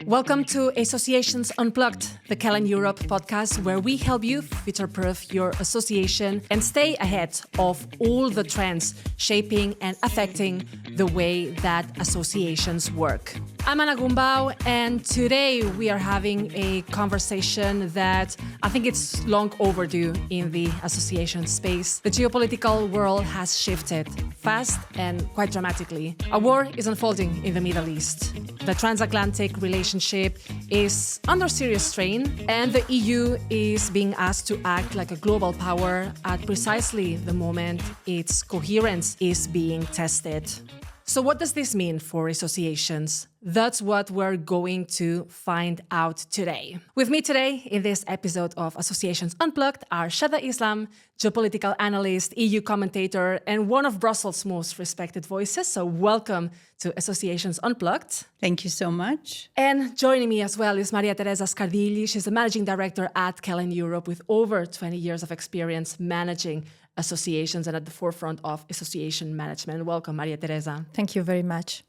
Welcome to Associations Unplugged, the Kellen Europe podcast, where we help you future-proof your association and stay ahead of all the trends shaping and affecting the way that associations work. I'm Ana Gumbau, and today we are having a conversation that I think it's long overdue in the association space. The geopolitical world has shifted fast and quite dramatically. A war is unfolding in the Middle East. The transatlantic relationship is under serious strain, and the EU is being asked to act like a global power at precisely the moment its coherence is being tested. So what does this mean for associations? That's what we're going to find out today. With me today in this episode of Associations Unplugged are Shada Islam, geopolitical analyst, EU commentator, and one of Brussels' most respected voices. So welcome to Associations Unplugged. Thank you so much. And joining me as well is Maria Teresa Scardigli. She's the managing director at Kellen Europe with over 20 years of experience managing associations and at the forefront of association management. Welcome, Maria Teresa. Thank you very much.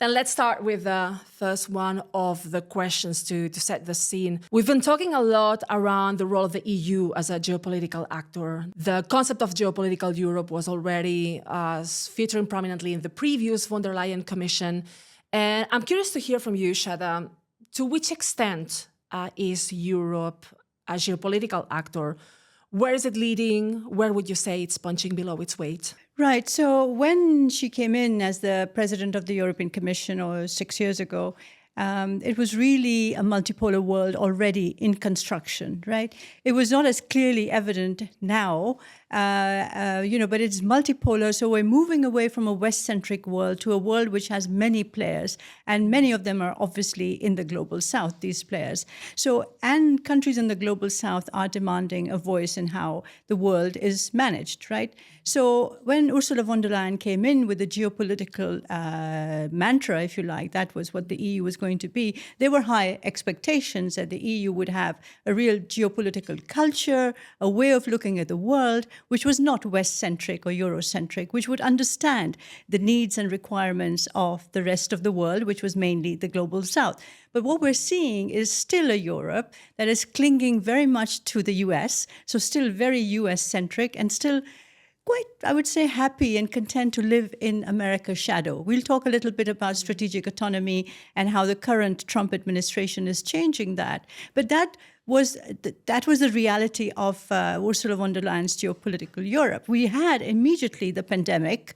Then let's start with the first one of the questions to set the scene. We've been talking a lot around the role of the EU as a geopolitical actor. The concept of geopolitical Europe was already featuring prominently in the previous von der Leyen Commission. And I'm curious to hear from you, Shada, to which extent is Europe a geopolitical actor? Where is it leading? Where would you say it's punching below its weight? Right. So when she came in as the president of the European Commission 6 years ago, it was really a multipolar world already in construction, right? It was not as clearly evident now, but it's multipolar. So we're moving away from a West-centric world to a world which has many players, and many of them are obviously in the global South, these players. So, and countries in the global South are demanding a voice in how the world is managed, right? So when Ursula von der Leyen came in with the geopolitical mantra, if you like, that was what the EU was going to be, there were high expectations that the EU would have a real geopolitical culture, a way of looking at the world, which was not West-centric or Eurocentric, which would understand the needs and requirements of the rest of the world, which was mainly the global South. But what we're seeing is still a Europe that is clinging very much to the US, so still very US-centric and still quite, I would say, happy and content to live in America's shadow. We'll talk a little bit about strategic autonomy and how the current Trump administration is changing that. But that was the reality of Ursula von der Leyen's geopolitical Europe. We had immediately the pandemic,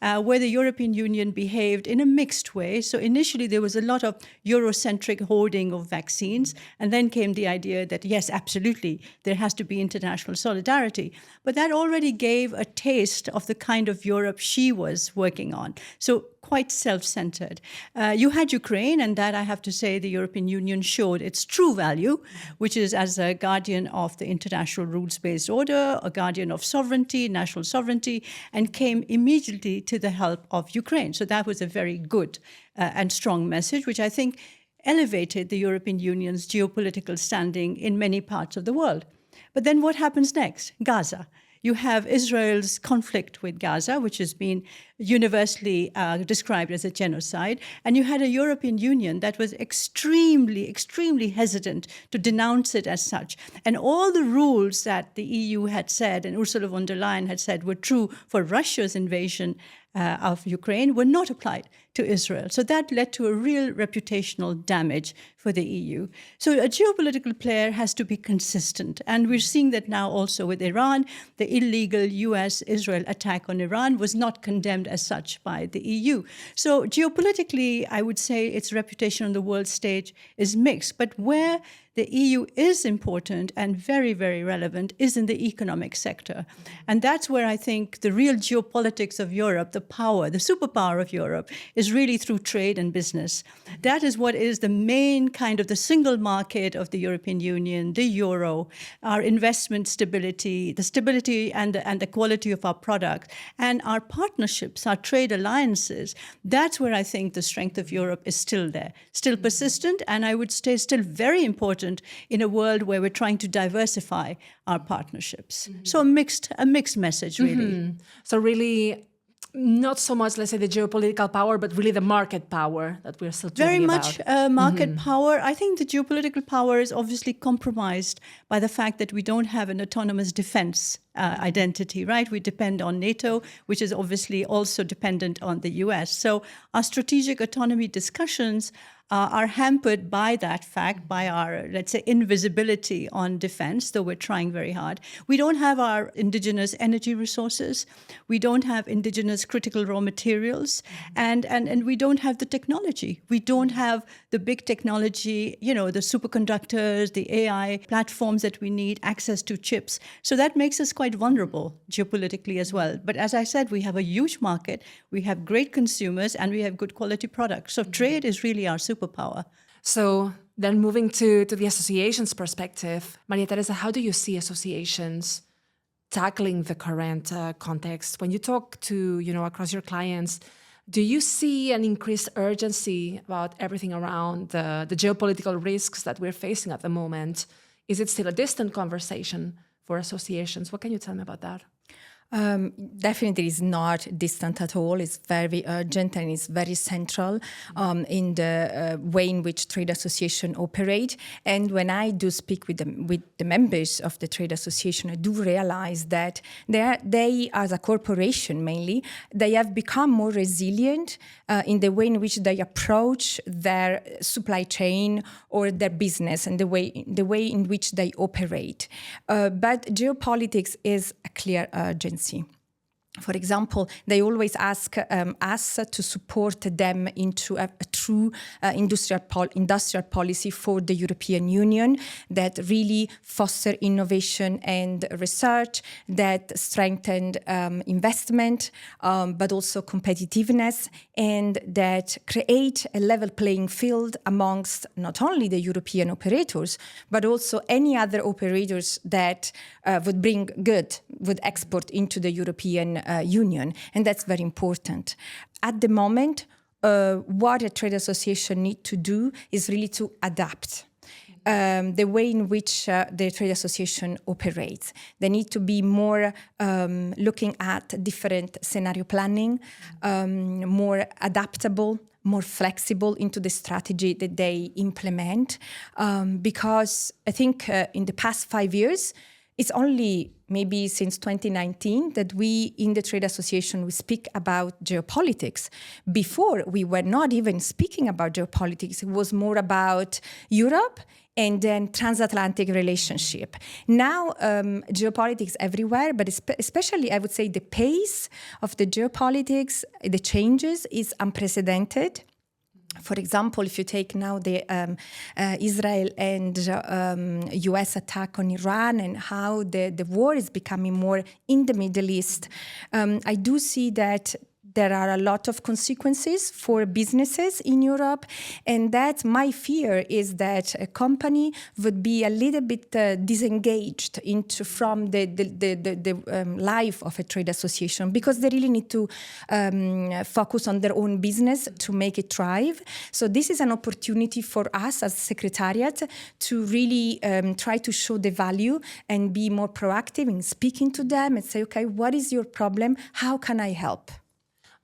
where the European Union behaved in a mixed way. So initially there was a lot of Eurocentric hoarding of vaccines, and then came the idea that, yes, absolutely, there has to be international solidarity. But that already gave a taste of the kind of Europe she was working on. So quite self-centered. You had Ukraine, and that, I have to say, the European Union showed its true value, which is as a guardian of the international rules-based order, a guardian of sovereignty, national sovereignty, and came immediately to the help of Ukraine. So that was a very good and strong message, which I think elevated the European Union's geopolitical standing in many parts of the world. But then what happens next? Gaza. You have Israel's conflict with Gaza, which has been universally described as a genocide. And you had a European Union that was extremely, extremely hesitant to denounce it as such. And all the rules that the EU had said and Ursula von der Leyen had said were true for Russia's invasion of Ukraine were not applied to Israel. So that led to a real reputational damage for the EU. So a geopolitical player has to be consistent. And we're seeing that now also with Iran. The illegal US-Israel attack on Iran was not condemned as such by the EU. So geopolitically, I would say its reputation on the world stage is mixed. But where the EU is important and very, very relevant is in the economic sector. And that's where I think the real geopolitics of Europe, the power, the superpower of Europe, is really through trade and business. That is what is the main kind of the single market of the European Union, the euro, our investment stability, the stability and the quality of our product, and our partnerships, our trade alliances. That's where I think the strength of Europe is still there, still persistent, and I would say still very important in a world where we're trying to diversify our partnerships. Mm-hmm. So a mixed message, really. Mm-hmm. So really not so much, let's say, the geopolitical power, but really the market power that we're still talking Very about. much market power. I think the geopolitical power is obviously compromised by the fact that we don't have an autonomous defense identity, right? We depend on NATO, which is obviously also dependent on the US. So our strategic autonomy discussions are hampered by that fact, by our, let's say, invisibility on defense, though we're trying very hard. We don't have our indigenous energy resources. We don't have indigenous critical raw materials. And we don't have the technology. We don't have the big technology, you know, the superconductors, the AI platforms that we need, access to chips. So that makes us quite vulnerable geopolitically as well. But as I said, we have a huge market, we have great consumers, and we have good quality products. So trade is really our superpower. So then moving to the association's perspective, Maria Teresa, how do you see associations tackling the current context? When you talk to, across your clients, do you see an increased urgency about everything around the geopolitical risks that we're facing at the moment? Is it still a distant conversation for associations? What can you tell me about that? Definitely is not distant at all. It's very urgent and it's very central in the way in which trade associations operate. And when I do speak with the members of the trade association, I do realize that they as a corporation mainly, they have become more resilient in the way in which they approach their supply chain or their business and the way in which they operate. But geopolitics is a clear urgency. For example, they always ask us to support them into a true industrial policy for the European Union that really foster innovation and research, that strengthened investment, but also competitiveness, and that create a level playing field amongst not only the European operators, but also any other operators that would export into the European Union. And that's very important. At the moment, what a trade association needs to do is really to adapt the way in which the trade association operates. They need to be more looking at different scenario planning, more adaptable, more flexible into the strategy that they implement. Because I think in the past 5 years, it's only maybe since 2019 that we in the trade association, we speak about geopolitics. Before, we were not even speaking about geopolitics. It was more about Europe and then transatlantic relationship. Now, geopolitics everywhere, but especially, I would say, the pace of the geopolitics, the changes is unprecedented. For example, if you take now the Israel and US attack on Iran and how the war is becoming more in the Middle East, I do see that there are a lot of consequences for businesses in Europe, and that my fear is that a company would be a little bit disengaged from the life of a trade association, because they really need to focus on their own business to make it thrive. So this is an opportunity for us as Secretariat to really try to show the value and be more proactive in speaking to them and say, okay, what is your problem? How can I help?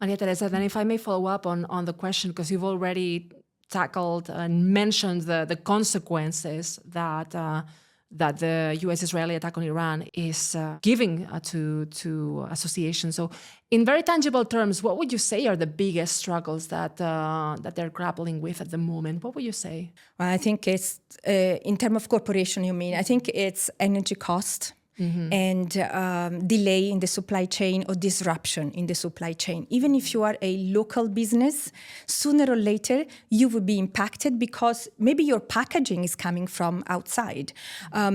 Maria Teresa, then if I may follow up on the question, because you've already tackled and mentioned the consequences that the US-Israeli attack on Iran is giving to associations. So in very tangible terms, what would you say are the biggest struggles that they're grappling with at the moment? What would you say? Well, I think it's, in terms of corporation, you mean, I think it's energy cost. Mm-hmm. And delay in the supply chain or disruption in the supply chain. Even if you are a local business, sooner or later you will be impacted because maybe your packaging is coming from outside.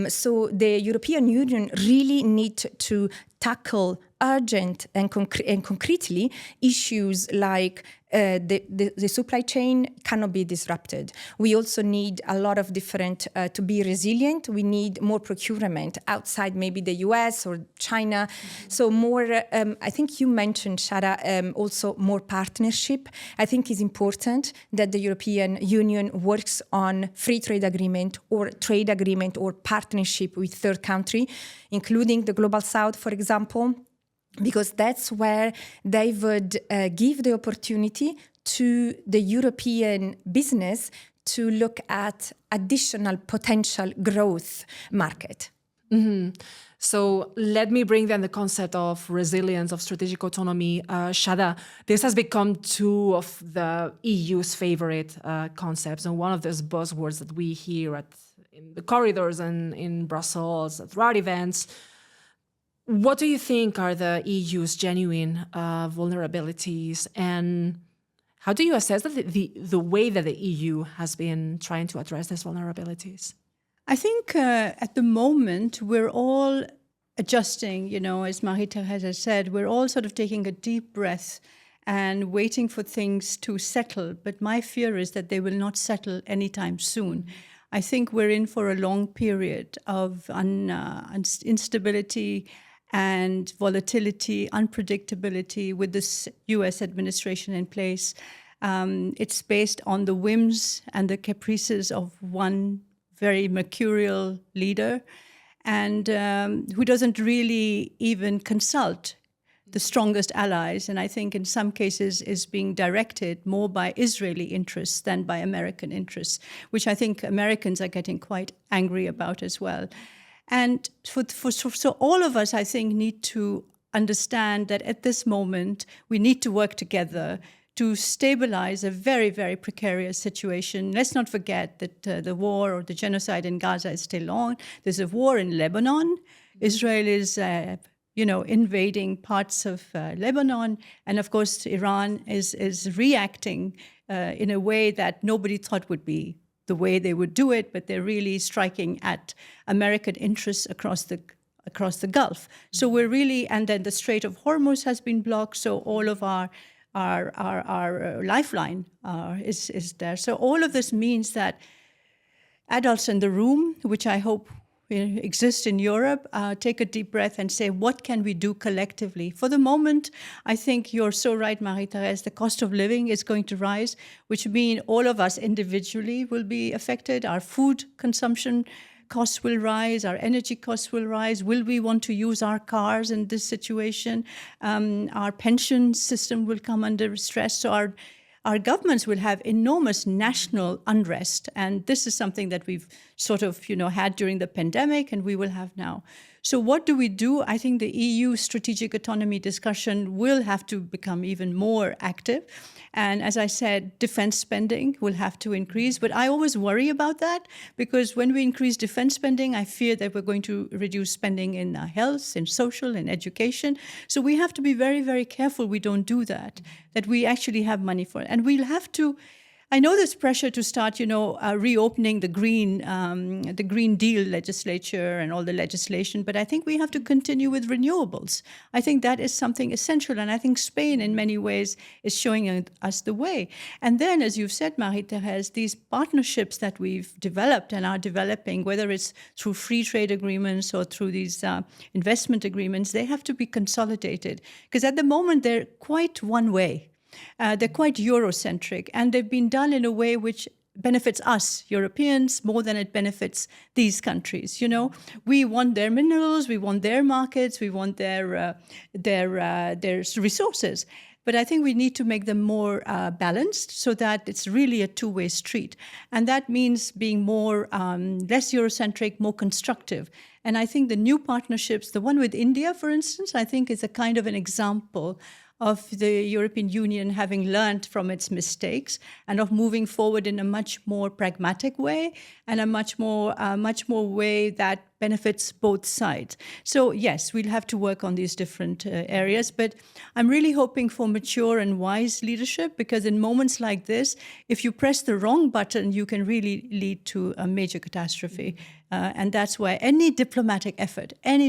So the European Union really needs to tackle urgent and concretely issues like the supply chain cannot be disrupted. We also need a lot of different, to be resilient, we need more procurement outside maybe the US or China. Mm-hmm. So more, I think you mentioned, Shada, also more partnership. I think it's important that the European Union works on free trade agreement or partnership with third country, including the Global South, for example. because that's where they would give the opportunity to the European business to look at additional potential growth market. So let me bring then the concept of resilience, of strategic autonomy. Shada, this has become two of the EU's favorite concepts, and one of those buzzwords that we hear in the corridors and in Brussels at rare events. What do you think are the EU's genuine vulnerabilities, and how do you assess the way that the EU has been trying to address these vulnerabilities? I think at the moment we're all adjusting, as Marie-Thérèse has said, we're all sort of taking a deep breath and waiting for things to settle. But my fear is that they will not settle anytime soon. I think we're in for a long period of instability and volatility, unpredictability with this US administration in place. It's based on the whims and the caprices of one very mercurial leader, and who doesn't really even consult the strongest allies, and I think in some cases is being directed more by Israeli interests than by American interests, which I think Americans are getting quite angry about as well. And so all of us, I think, need to understand that at this moment we need to work together to stabilize a very, very precarious situation. Let's not forget that the war or the genocide in Gaza is still on. There's a war in Lebanon. Israel is, invading parts of Lebanon. And of course, Iran is reacting in a way that nobody thought would be the way they would do it, but they're really striking at American interests across the Gulf. So we're really, and then the Strait of Hormuz has been blocked, so all of our lifeline is there. So all of this means that adults in the room, which I hope exist in Europe, take a deep breath and say, what can we do collectively? For the moment, I think you're so right, Marie-Thérèse, the cost of living is going to rise, which means all of us individually will be affected. Our food consumption costs will rise, our energy costs will rise. Will we want to use our cars in this situation? Our pension system will come under stress. So our governments will have enormous national unrest. And this is something that we've sort of, had during the pandemic and we will have now. So what do we do? I think the EU strategic autonomy discussion will have to become even more active. And as I said, defense spending will have to increase. But I always worry about that because when we increase defense spending, I fear that we're going to reduce spending in health, in social, in education. So we have to be very, very careful we don't do that we actually have money for it. And we'll have to, I know there's pressure to start, reopening the Green Deal legislature and all the legislation, but I think we have to continue with renewables. I think that is something essential, and I think Spain, in many ways, is showing us the way. And then, as you've said, Marie-Thérèse, these partnerships that we've developed and are developing, whether it's through free trade agreements or through these investment agreements, they have to be consolidated, because at the moment, they're quite one way. They're quite Eurocentric, and they've been done in a way which benefits us, Europeans, more than it benefits these countries. We want their minerals, we want their markets, we want their resources. But I think we need to make them more balanced so that it's really a two-way street. And that means being more, less Eurocentric, more constructive. And I think the new partnerships, the one with India, for instance, I think is a kind of an example of the European Union having learned from its mistakes and of moving forward in a much more pragmatic way and a much more way that benefits both sides. So yes, we'll have to work on these different areas, but I'm really hoping for mature and wise leadership, because in moments like this, if you press the wrong button, you can really lead to a major catastrophe. And that's why any diplomatic effort, and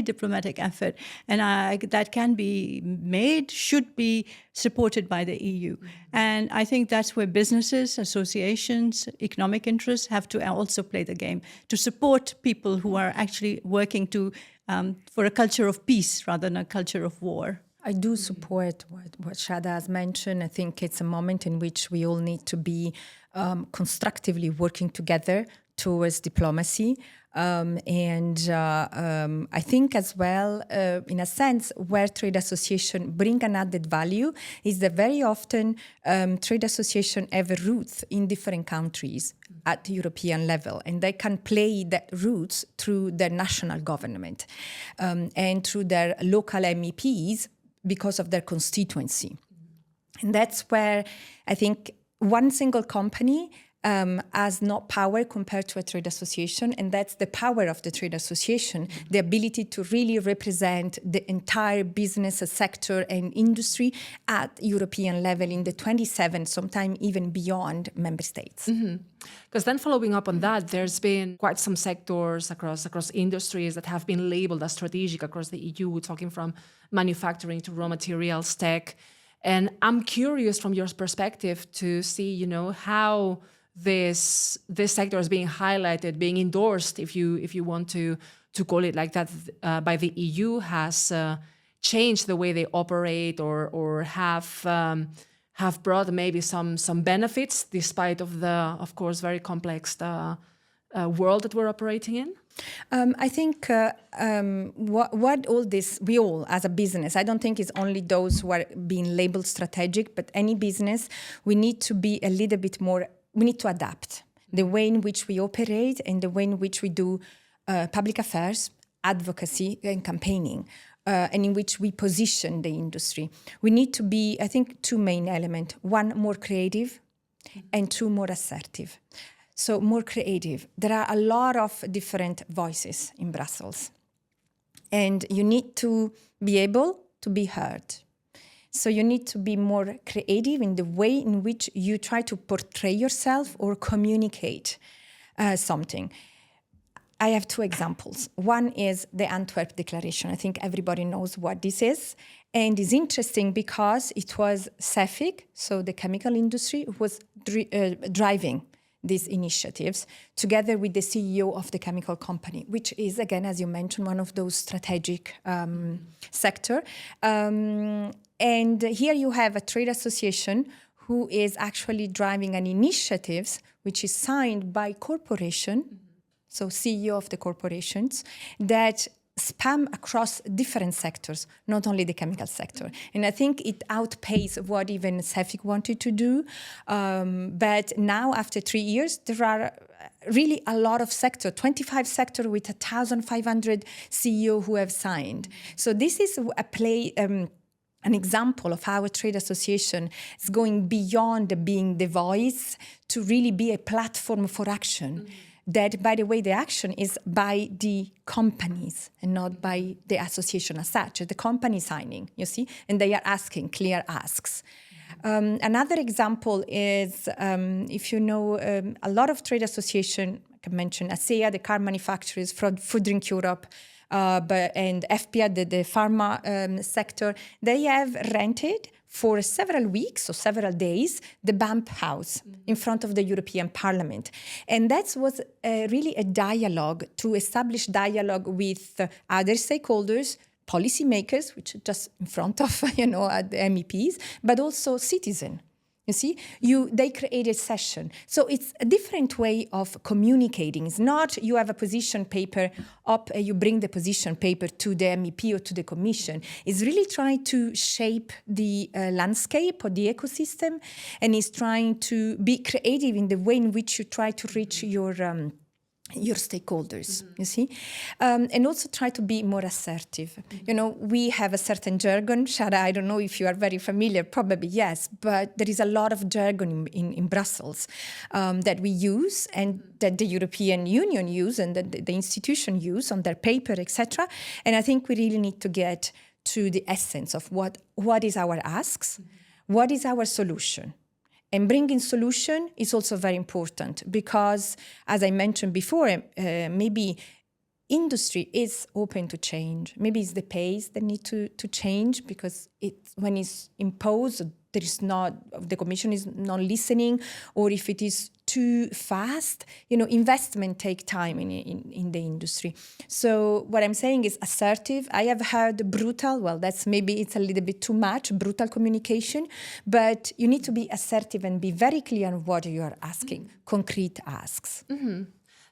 that can be made, should be supported by the EU. And I think that's where businesses, associations, economic interests have to also play the game, to support people who are actually working for a culture of peace rather than a culture of war. I do support what Shada has mentioned. I think it's a moment in which we all need to be constructively working together towards diplomacy. I think as well, in a sense, where trade association bring an added value is that very often trade association have roots in different countries at the European level, and they can play that roots through their national government and through their local MEPs because of their constituency. And that's where I think one single company has no power compared to a trade association, and that's the power of the trade association, the ability to really represent the entire business sector and industry at European level in the 27, sometimes even beyond member states. Because then following up on that, there's been quite some sectors across industries that have been labeled as strategic across the EU. We're talking from manufacturing to raw materials, tech. And I'm curious from your perspective to see, how this sector is being highlighted, being endorsed, if you want to call it like that, by the EU, has changed the way they operate or have brought maybe some benefits despite of the, of course, very complex world that we're operating in? I think what all this, we all as a business, I don't think it's only those who are being labeled strategic, but any business, we need to be a little bit more, we need to adapt the way in which we operate and the way in which we do public affairs, advocacy and campaigning, and in which we position the industry. We need to be, I think, two main elements. One, more creative, and two, more assertive. So more creative. There are a lot of different voices in Brussels. And you need to be able to be heard. So you need to be more creative in the way in which you try to portray yourself or communicate something. I have two examples. One is the Antwerp Declaration. I think everybody knows what this is. And it's interesting because it was Cefic, so the chemical industry, who was driving these initiatives together with the CEO of the chemical company, which is, again, as you mentioned, one of those strategic sector. And here you have a trade association who is actually driving an initiative which is signed by corporation, so CEO of the corporations, that span across different sectors, not only the chemical sector. And I think it outpaces what even Cefic wanted to do. But now, after 3 years, there are really a lot of sectors, 25 sectors with 1,500 CEO who have signed. So this is a play, an example of how a trade association is going beyond being the voice to really be a platform for action. That, by the way, the action is by the companies and not by the association as such. The company signing, you see, and they are asking clear asks. Another example is, if you know, a lot of trade association, I can mention ASEA, the car manufacturers, Food Drink Europe, and FPA, the pharma sector, they have rented for several weeks or several days the BAMP house in front of the European Parliament. And that was really a dialogue to establish dialogue with other stakeholders, policymakers, which are just in front of, the MEPs, but also citizens. You see, they create a session. So it's a different way of communicating. It's not you have a position paper up, you bring the position paper to the MEP or to the Commission. It's really trying to shape the landscape or the ecosystem, and it's trying to be creative in the way in which you try to reach your stakeholders, you see, and also try to be more assertive. We have a certain jargon. Shada, I don't know if you are very familiar, probably yes, but there is a lot of jargon in Brussels that we use and that the European Union use and that the institution use on their paper, etc. And I think we really need to get to the essence of what is our asks, what is our solution. And bringing solution is also very important because, as I mentioned before, maybe industry is open to change. Maybe it's the pace that need to change because when it's imposed, the Commission is not listening, or if it is too fast, investment take time in the industry. So what I'm saying is assertive. I have heard brutal, it's a little bit too much, brutal communication, but you need to be assertive and be very clear on what you are asking, concrete asks.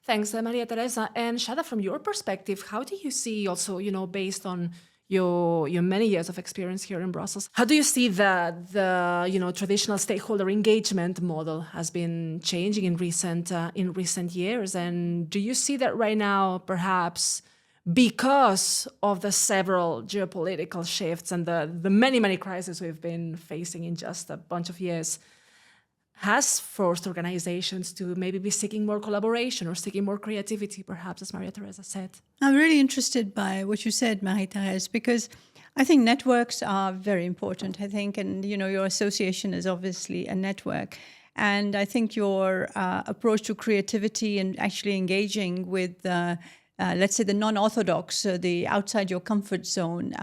Thanks, Maria Teresa. And Shada, from your perspective, how do you see also, based on your many years of experience here in Brussels, how do you see that the traditional stakeholder engagement model has been changing in recent years? And do you see that right now, perhaps because of the several geopolitical shifts and the many crises we've been facing in just a bunch of years, has forced organizations to maybe be seeking more collaboration or seeking more creativity, perhaps, as Maria Teresa said? I'm really interested by what you said, Marie-Thérèse, because I think networks are very important, I think, and your association is obviously a network. And I think your approach to creativity and actually engaging with, let's say, the non-orthodox, the outside your comfort zone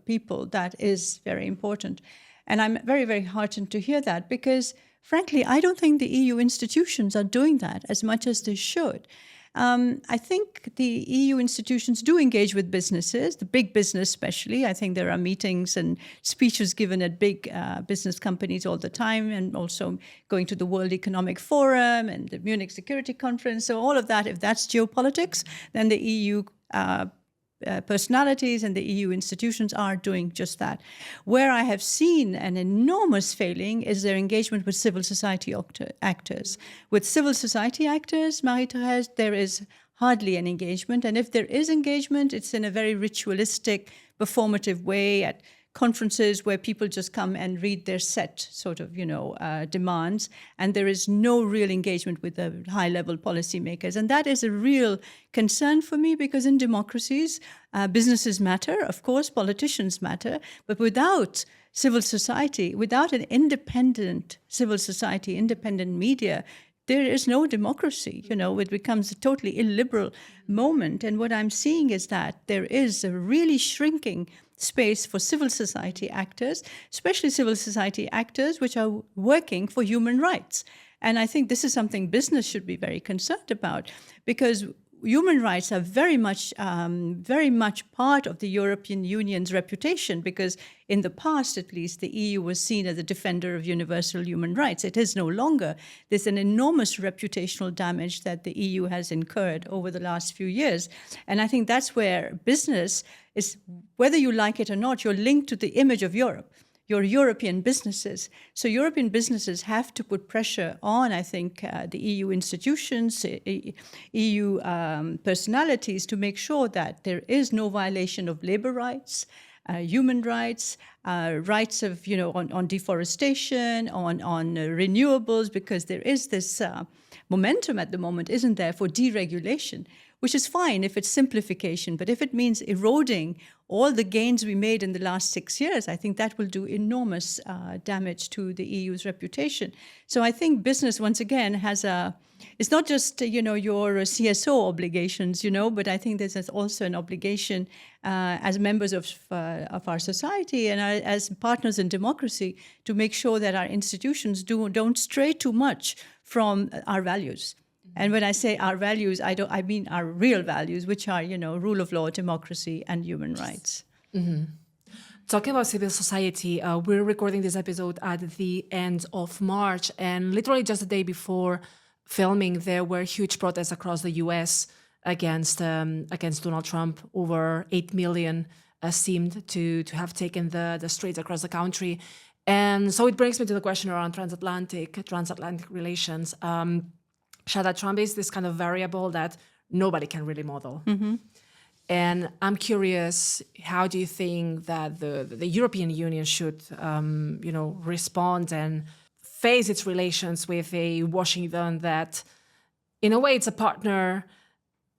people, that is very important. And I'm very, very heartened to hear that because, frankly, I don't think the EU institutions are doing that as much as they should. I think the EU institutions do engage with businesses, the big business especially. I think there are meetings and speeches given at big business companies all the time, and also going to the World Economic Forum and the Munich Security Conference. So all of that, if that's geopolitics, then the EU personalities and the EU institutions are doing just that. Where I have seen an enormous failing is their engagement with civil society actors. With civil society actors, Marie-Thérèse, there is hardly an engagement. And if there is engagement, it's in a very ritualistic, performative way at conferences where people just come and read their set sort of, demands. And there is no real engagement with the high-level policymakers. And that is a real concern for me because in democracies, businesses matter, of course, politicians matter, but without civil society, without an independent civil society, independent media, there is no democracy. It becomes a totally illiberal moment. And what I'm seeing is that there is a really shrinking space for civil society actors, especially civil society actors which are working for human rights. And I think this is something business should be very concerned about because human rights are very much part of the European Union's reputation because in the past, at least, the EU was seen as a defender of universal human rights. It is no longer. There's an enormous reputational damage that the EU has incurred over the last few years. And I think that's where business is, whether you like it or not, you're linked to the image of Europe. Your European businesses. So European businesses have to put pressure on, I think, the EU institutions, EU personalities to make sure that there is no violation of labor rights, human rights, rights of, on deforestation, on renewables, because there is this momentum at the moment, isn't there, for deregulation, which is fine if it's simplification. But if it means eroding all the gains we made in the last 6 years, I think that will do enormous damage to the EU's reputation. So I think business, once again, it's not just, your CSO obligations, but I think there's also an obligation as members of our society and as partners in democracy to make sure that our institutions don't stray too much from our values. And when I say our values, I mean our real values, which are, rule of law, democracy, and human rights. Mm-hmm. Talking about civil society, we're recording this episode at the end of March, and literally just the day before filming, there were huge protests across the U.S. against Donald Trump. Over 8 million seemed to have taken the streets across the country. And so it brings me to the question around transatlantic relations. Shada, Trump is this kind of variable that nobody can really model. Mm-hmm. And I'm curious, how do you think that the European Union should, respond and face its relations with a Washington that, in a way, it's a partner.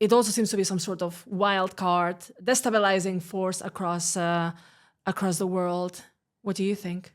It also seems to be some sort of wild card, destabilizing force across the world. What do you think?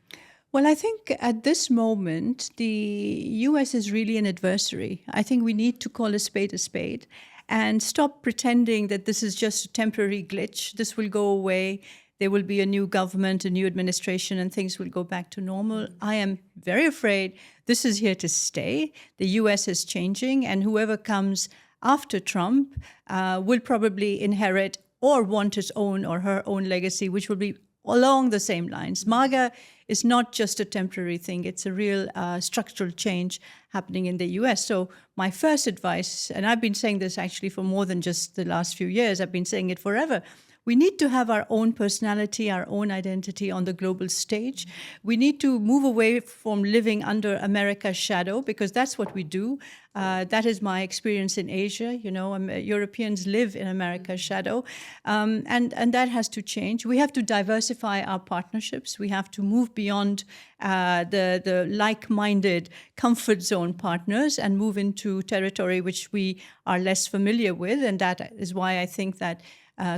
Well, I think at this moment, the US is really an adversary. I think we need to call a spade and stop pretending that this is just a temporary glitch. This will go away. There will be a new government, a new administration, and things will go back to normal. I am very afraid this is here to stay. The US is changing, and whoever comes after Trump will probably inherit or want his own or her own legacy, which will be along the same lines. MAGA is not just a temporary thing. It's a real structural change happening in the US. So my first advice, and I've been saying this actually for more than just the last few years, I've been saying it forever, we need to have our own personality, our own identity on the global stage. We need to move away from living under America's shadow, because that's what we do. That is my experience in Asia. You know, Europeans live in America's shadow, and that has to change. We have to diversify our partnerships. We have to move beyond the like-minded comfort zone partners and move into territory which we are less familiar with, and that is why I think that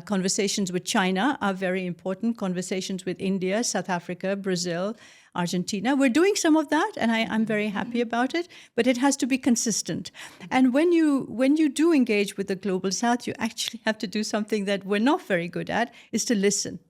conversations with China are very important. Conversations with India, South Africa, Brazil, Argentina. We're doing some of that, and I'm very happy about it, but it has to be consistent. And when you do engage with the Global South, you actually have to do something that we're not very good at, is to listen.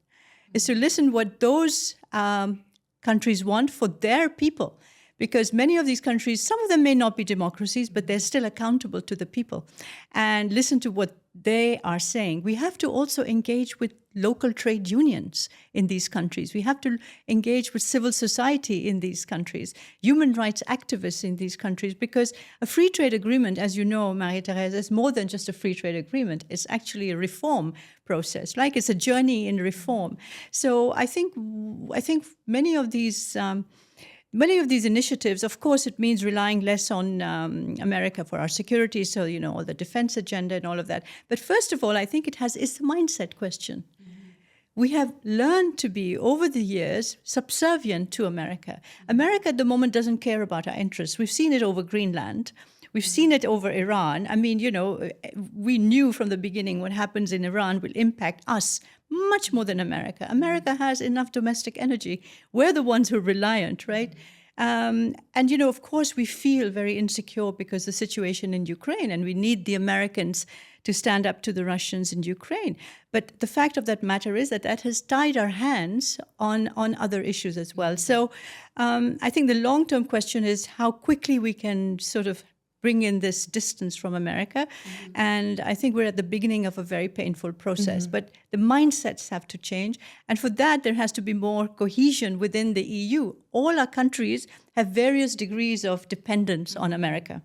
Is to listen what those countries want for their people. Because many of these countries, some of them may not be democracies, but they're still accountable to the people. And listen to what they are saying. We have to also engage with local trade unions in these countries. We have to engage with civil society in these countries, human rights activists in these countries, because a free trade agreement, as you know, Marie-Thérèse, is more than just a free trade agreement. It's actually a reform process, like it's a journey in reform. So I think many of these initiatives, of course, it means relying less on America for our security, so, you know, all the defense agenda and all of that. But first of all, I think it's a mindset question. Mm-hmm. We have learned to be, over the years, subservient to America. America at the moment doesn't care about our interests. We've seen it over Greenland. We've seen it over Iran. I mean, you know, we knew from the beginning what happens in Iran will impact us much more than America. America has enough domestic energy. We're the ones who are reliant, right? And, you know, of course, we feel very insecure because the situation in Ukraine, and we need the Americans to stand up to the Russians in Ukraine. But the fact of that matter is that has tied our hands on other issues as well. So I think the long-term question is how quickly we can sort of bring in this distance from America. Mm-hmm. And I think we're at the beginning of a very painful process. Mm-hmm. But the mindsets have to change. And for that, there has to be more cohesion within the EU. All our countries have various degrees of dependence on America,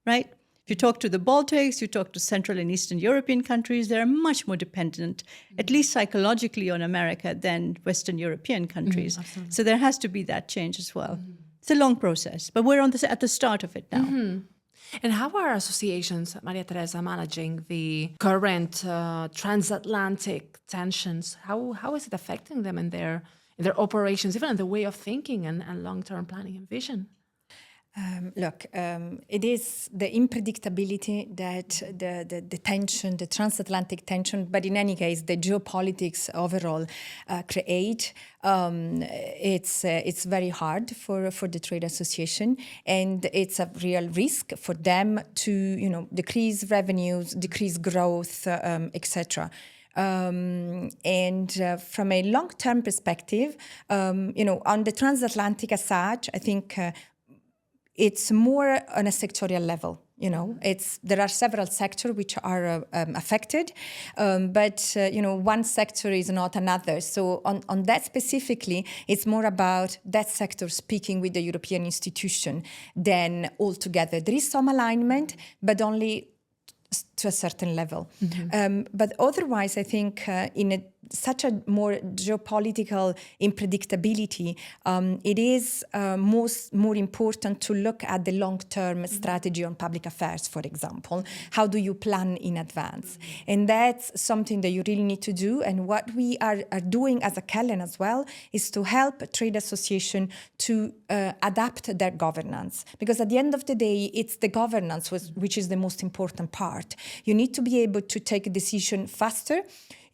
right? If you talk to the Baltics, you talk to Central and Eastern European countries, they're much more dependent, at least psychologically, on America than Western European countries. Mm-hmm, so there has to be that change as well. Mm-hmm. It's a long process, but we're at the start of it now. Mm-hmm. And how are associations, Maria-Teresa, managing the current transatlantic tensions? How is it affecting them in their operations, even in the way of thinking and long-term planning and vision? It is the unpredictability that the tension, the transatlantic tension, but in any case, the geopolitics overall create. It's very hard for the trade association, and it's a real risk for them to, you know, decrease revenues, decrease growth, etc. And from a long-term perspective, you know, on the transatlantic as such, I think it's more on a sectorial level. You know, there are several sectors which are affected, but you know, one sector is not another. So on that specifically, it's more about that sector speaking with the European institution than altogether. There is some alignment, but only to a certain level. Mm-hmm. But otherwise, I think in such a more geopolitical unpredictability, it is more important to look at the long-term strategy on public affairs, for example. How do you plan in advance? And that's something that you really need to do. And what we are doing as a Kellen as well is to help trade association to adapt their governance. Because at the end of the day, it's the governance which is the most important part. You need to be able to take a decision faster.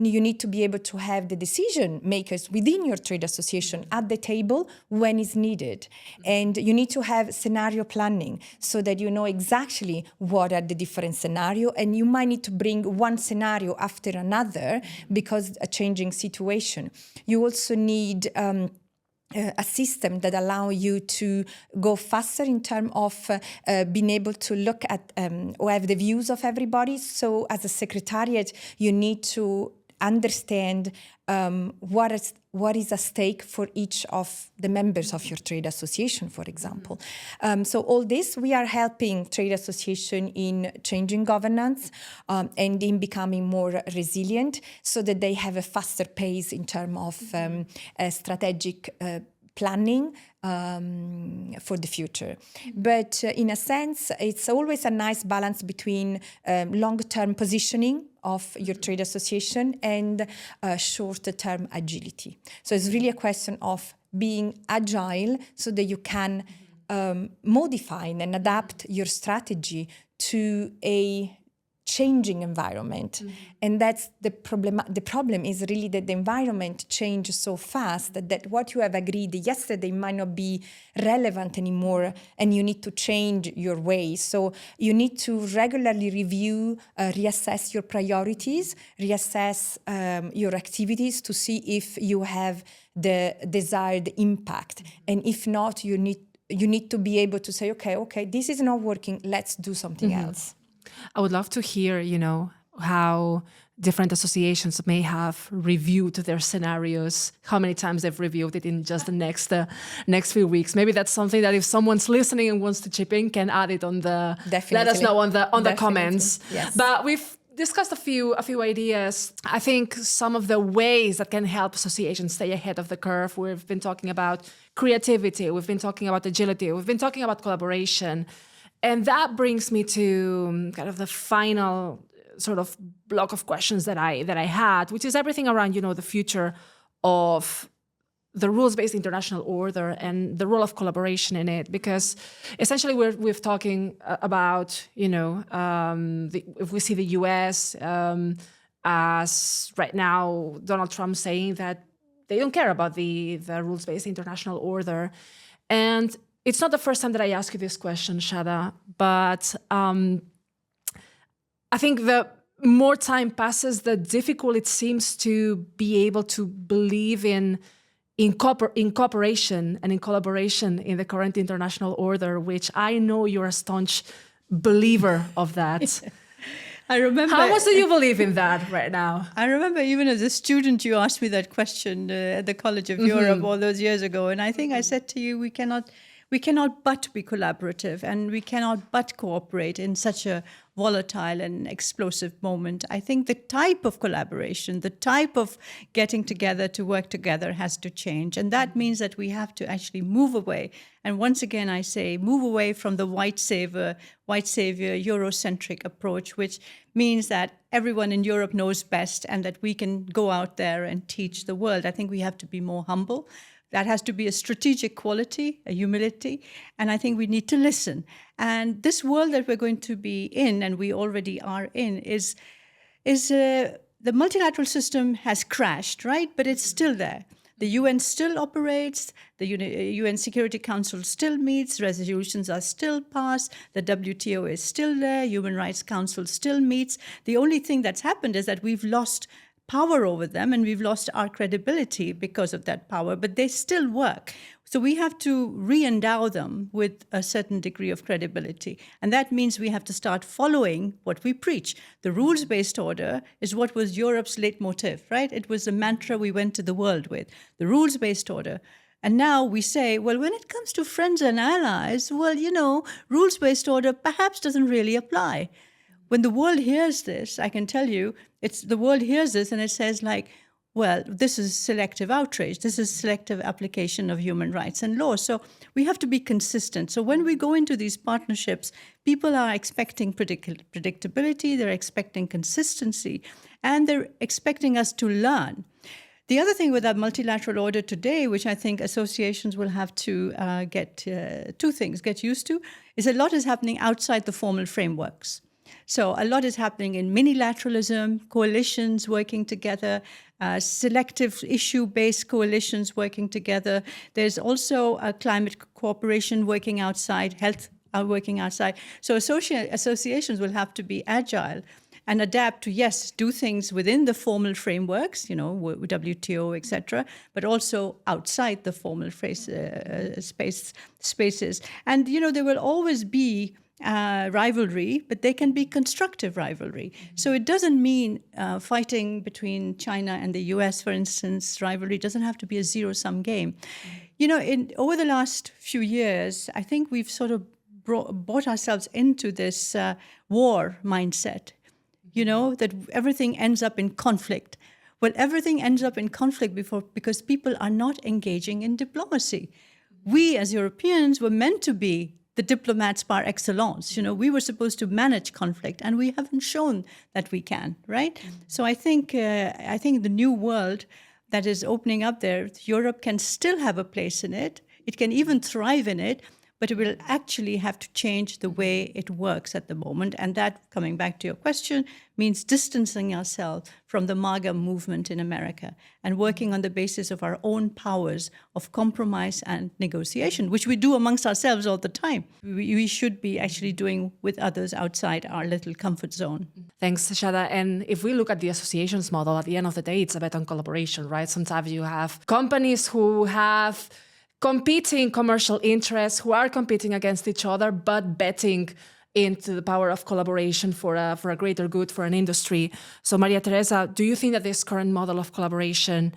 You need to be able to have the decision makers within your trade association at the table when it's needed. And you need to have scenario planning so that you know exactly what are the different scenarios, and you might need to bring one scenario after another because a changing situation. You also need a system that allow you to go faster in terms of being able to look at or have the views of everybody. So as a secretariat, you need to understand what is at stake for each of the members of your trade association, for example. So all this, we are helping trade association in changing governance and in becoming more resilient so that they have a faster pace in terms of strategic planning for the future. But in a sense, it's always a nice balance between long-term positioning of your trade association and short-term agility. So it's really a question of being agile so that you can modify and adapt your strategy to a changing environment. And that's the problem. The problem is really that the environment changes so fast that what you have agreed yesterday might not be relevant anymore, and you need to change your ways. So you need to regularly review, reassess your priorities, reassess your activities to see if you have the desired impact. And if not, you need to be able to say, okay, this is not working, let's do something else. I would love to hear, how different associations may have reviewed their scenarios, how many times they've reviewed it in just the next few weeks. Maybe that's something that if someone's listening and wants to chip in, can add it on the. Definitely. Let us know on the comments. Yes. But we've discussed a few ideas. I think some of the ways that can help associations stay ahead of the curve. We've been talking about creativity. We've been talking about agility. We've been talking about collaboration. And that brings me to kind of the final sort of block of questions that I had, which is everything around, the future of the rules-based international order and the role of collaboration in it. Because essentially we're talking about, if we see the US as right now, Donald Trump saying that they don't care about the rules-based international order. And it's not the first time that I ask you this question, Shada, but I think the more time passes, the difficult it seems to be able to believe in cooperation and in collaboration in the current international order, which I know you're a staunch believer of that. I remember. How much do you believe in that right now? I remember even as a student, you asked me that question at the College of Europe all those years ago. And I think I said to you, we cannot but be collaborative, and we cannot but cooperate in such a volatile and explosive moment. I think the type of collaboration, the type of getting together to work together has to change. And that means that we have to actually move away. And once again, I say, move away from the white savior, Eurocentric approach, which means that everyone in Europe knows best and that we can go out there and teach the world. I think we have to be more humble. That has to be a strategic quality, a humility, and I think we need to listen. And this world that we're going to be in, and we already are in, is the multilateral system has crashed, right? But it's still there. The UN still operates, the UN Security Council still meets, resolutions are still passed, the WTO is still there, Human Rights Council still meets. The only thing that's happened is that we've lost power over them, and we've lost our credibility because of that power, but they still work. So we have to re-endow them with a certain degree of credibility. And that means we have to start following what we preach. The rules-based order is what was Europe's leitmotif, right? It was the mantra we went to the world with, the rules-based order. And now we say, well, when it comes to friends and allies, well, rules-based order perhaps doesn't really apply. When the world hears this, I can tell you, the world hears this and it says well, this is selective outrage. This is selective application of human rights and law. So we have to be consistent. So when we go into these partnerships, people are expecting predictability, they're expecting consistency, and they're expecting us to learn. The other thing with our multilateral order today, which I think associations will have to get used to, is a lot is happening outside the formal frameworks. So a lot is happening in minilateralism, coalitions working together, selective issue-based coalitions working together. There's also climate cooperation working outside, health working outside. So associations will have to be agile and adapt to, yes, do things within the formal frameworks, WTO, etc., but also outside the formal spaces. And, there will always be rivalry, but they can be constructive rivalry. So it doesn't mean fighting between China and the US, for instance, rivalry doesn't have to be a zero-sum game. You know, over the last few years, I think we've sort of brought ourselves into this war mindset, you know, that everything ends up in conflict. Well, everything ends up in conflict because people are not engaging in diplomacy. We as Europeans were meant to be the diplomats par excellence. You know, we were supposed to manage conflict, and we haven't shown that we can, right? So I think the new world that is opening up there, Europe can still have a place in it. It can even thrive in it, but it will actually have to change the way it works at the moment. And that, coming back to your question, means distancing ourselves from the MAGA movement in America and working on the basis of our own powers of compromise and negotiation, which we do amongst ourselves all the time. We should be actually doing with others outside our little comfort zone. Thanks, Shada. And if we look at the associations model, at the end of the day, it's a bet on collaboration, right? Sometimes you have companies who have competing commercial interests, who are competing against each other, but betting into the power of collaboration for a greater good for an industry. So Maria Teresa, do you think that this current model of collaboration,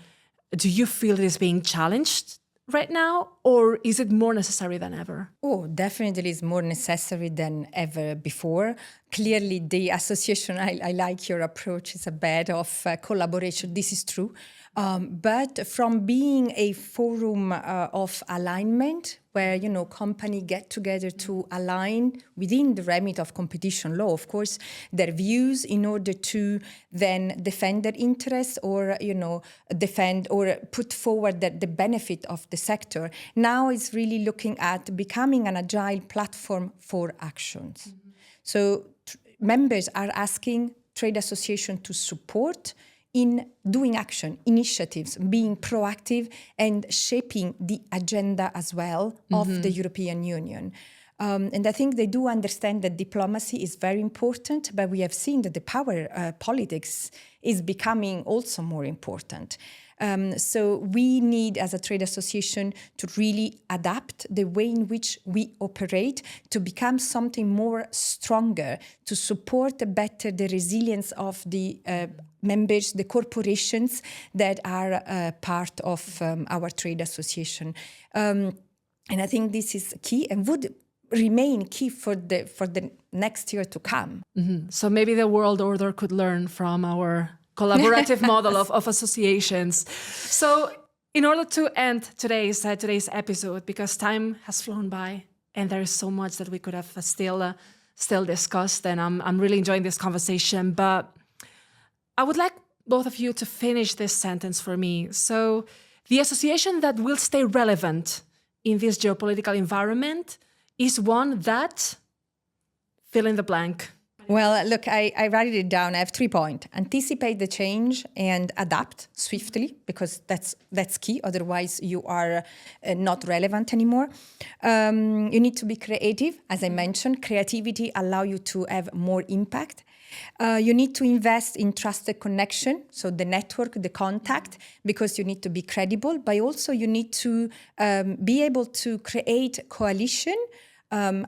do you feel it is being challenged right now, or is it more necessary than ever? Oh, definitely is more necessary than ever before. Clearly, the association, I like your approach, is a bed of collaboration. This is true. But from being a forum of alignment, where, you know, companies get together to align within the remit of competition law, of course, their views in order to then defend their interests or, you know, defend or put forward the benefit of the sector. Now it's really looking at becoming an agile platform for actions. Mm-hmm. So members are asking trade association to support in doing action, initiatives, being proactive and shaping the agenda as well of the European Union. And I think they do understand that diplomacy is very important, but we have seen that the power politics is becoming also more important. So we need, as a trade association, to really adapt the way in which we operate to become something more stronger, to support better the resilience of the members, the corporations that are part of our trade association. And I think this is key and would remain key for the next year to come. Mm-hmm. So maybe the world order could learn from our collaborative model of associations. So in order to end today's episode, because time has flown by and there is so much that we could have still discussed, and I'm really enjoying this conversation, but I would like both of you to finish this sentence for me. So the association that will stay relevant in this geopolitical environment is one that, fill in the blank. Well, look, I wrote it down. I have 3 points. Anticipate the change and adapt swiftly, because that's key. Otherwise, you are not relevant anymore. You need to be creative. As I mentioned, creativity allows you to have more impact. You need to invest in trusted connection, so the network, the contact, because you need to be credible, but also you need to be able to create coalition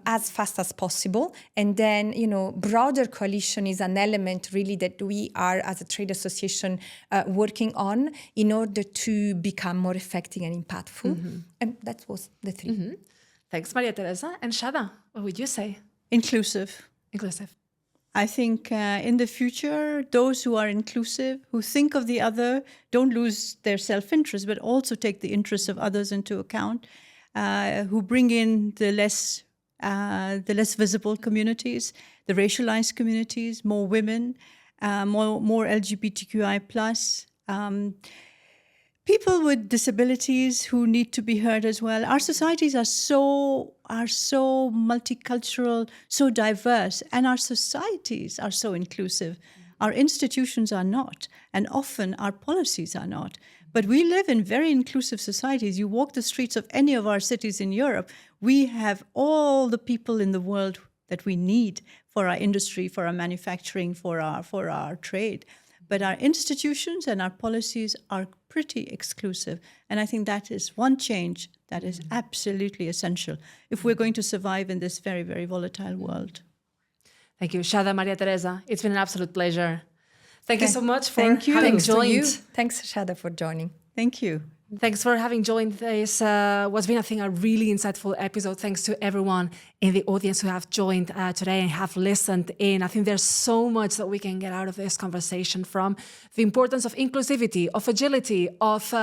as fast as possible. And then, you know, broader coalition is an element really that we are, as a trade association, working on in order to become more effective and impactful. Mm-hmm. And that was the 3. Mm-hmm. Thanks, Maria Teresa. And Shada, what would you say? Inclusive. I think in the future, those who are inclusive, who think of the other, don't lose their self-interest, but also take the interests of others into account, who bring in the less visible communities, the racialized communities, more women, more LGBTQI+, people with disabilities who need to be heard as well. Our societies are so multicultural, so diverse, and our societies are so inclusive. Our institutions are not, and often our policies are not. But we live in very inclusive societies. You walk the streets of any of our cities in Europe, we have all the people in the world that we need for our industry, for our manufacturing, for our trade. but our institutions and our policies are pretty exclusive. And I think that is one change that is absolutely essential if we're going to survive in this very, very volatile world. Thank you, Shada, Maria Teresa. It's been an absolute pleasure. Thank you so much for Thank you. having Thanks to you. joined. Thanks, Shada, for joining. Thank you. Thanks for having joined this. What's been, I think, a really insightful episode. Thanks to everyone in the audience who have joined today and have listened in. I think there's so much that we can get out of this conversation, from the importance of inclusivity, of agility, of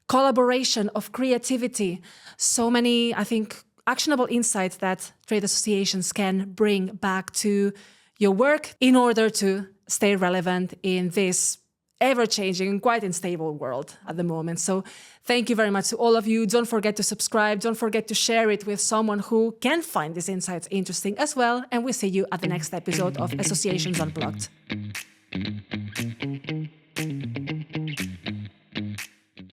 collaboration, of creativity. So many, I think, actionable insights that trade associations can bring back to your work in order to stay relevant in this ever-changing and quite unstable world at the moment. So thank you very much to all of you. Don't forget to subscribe. Don't forget to share it with someone who can find these insights interesting as well. And we'll see you at the next episode of Associations Unplugged.